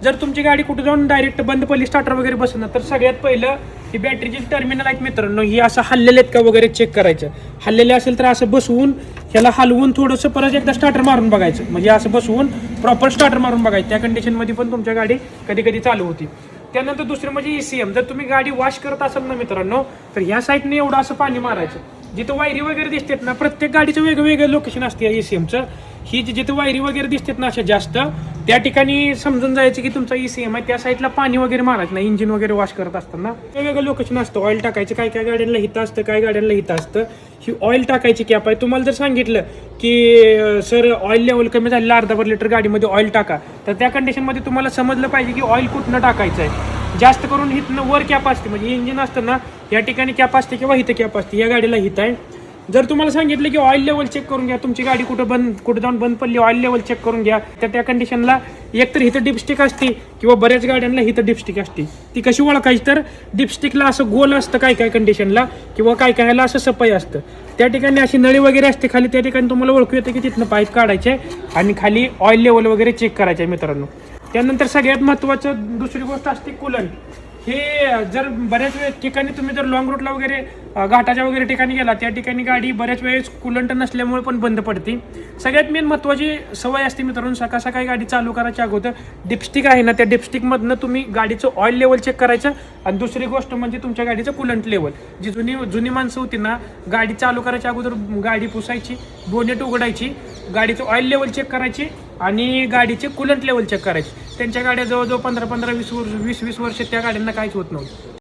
जर तुमची गाडी कुठे जाऊन डायरेक्ट बंद पडली स्टार्टर वगैरे बसणार तर सगळ्यात पहिलं ही बॅटरीची टर्मिनल आहेत मित्रांनो, ही असं हल्लेले आहेत का वगैरे चेक करायचं. हल्लेले असेल तर असं बसवून ह्याला हलवून थोडंसं परत एकदा स्टार्टर मारून बघायचं. म्हणजे असं बसवून प्रॉपर स्टार्टर मारून बघायचं. त्या कंडिशनमध्ये पण तुमच्या गाडी कधी कधी चालू होती. त्यानंतर दुसरं म्हणजे ECM. जर तुम्ही गाडी वॉश करत असाल ना मित्रांनो तर ह्या साईडने एवढं असं पाणी मारायचं. जिथं वायरी वगैरे दिसतात ना, प्रत्येक गाडीचं वेगवेगळं लोकेशन असते ECMचं. ही जिथे वायरी वगैरे दिसतात ना अशा जास्त, त्या ठिकाणी समजून जायचं की तुमचा ECM आहे. त्या साईडला पाणी वगैरे मारायचं नाही. इंजिन वगैरे वॉश करत असताना वेगवेगळं लोकेशन असतं. ऑइल टाकायचं. काय काय गाड्यांना हितं असतं, काय गाड्यांना हितं असतं. ही ऑइल टाकायची कॅप आहे. तुम्हाला जर सांगितलं की सर ऑइल लेवल कमी झालेलं, अर्धा लिटर गाडीमध्ये ऑइल टाका, तर त्या कंडिशनमध्ये तुम्हाला समजलं पाहिजे की ऑइल कुठनं टाकायचं आहे. जास्त करून हिथनं वर कॅप असते. म्हणजे इंजिन असतं ना या ठिकाणी कॅप असते किंवा हिथं कॅप असते. या गाडीला हित आहे. जर तुम्हाला सांगितलं की ऑइल लेवल चेक करून घ्या, तुमची गाडी कुठं जाऊन बंद पडली, ऑइल लेवल चेक करून घ्या, तर त्या कंडिशनला एकतर हिथं डिपस्टिक असते किंवा बऱ्याच गाड्यांना हिथं डिपस्टिक असते. ती कशी ओळखायची तर डिपस्टिकला असं गोल असतं काय काय कंडिशनला, किंवा काय कायला असं सफाई असतं. त्या ठिकाणी अशी नळी वगैरे असते खाली, त्या ठिकाणी तुम्हाला ओळखू येतं की तिथनं पाईप काढायचे आणि खाली ऑइल लेवल वगैरे चेक करायचे मित्रांनो. त्यानंतर सगळ्यात महत्त्वाचं दुसरी गोष्ट असते कूलंट. हे जर बऱ्याच ठिकाणी तुम्ही जर लॉंग रूटला वगैरे घाटाच्या वगैरे ठिकाणी गेला, त्या ठिकाणी गाडी बऱ्याच वेळेस कूलंट नसल्यामुळे पण बंद पडते. सगळ्यात मेन महत्त्वाची सवय असते मित्रांनो, सकाळ सकाळी गाडी चालू करायच्या अगोदर डिपस्टिक आहे ना, त्या डिपस्टिकमधनं तुम्ही गाडीचं ऑइल लेवल चेक करायचं. आणि दुसरी गोष्ट म्हणजे तुमच्या गाडीचं कूलंट लेवल. जी जुनी माणसं होती ना, गाडी चालू करायच्या अगोदर गाडी पुसायची, बोनेट उघडायची, गाडीचं ऑइल लेवल चेक करायची आणि गाडीचे कूलंट लेवल चेक करायचे. त्यांच्या गाड्या जवळजवळ 15-20 वर्ष त्या गाड्यांना काहीच होत नव्हतं.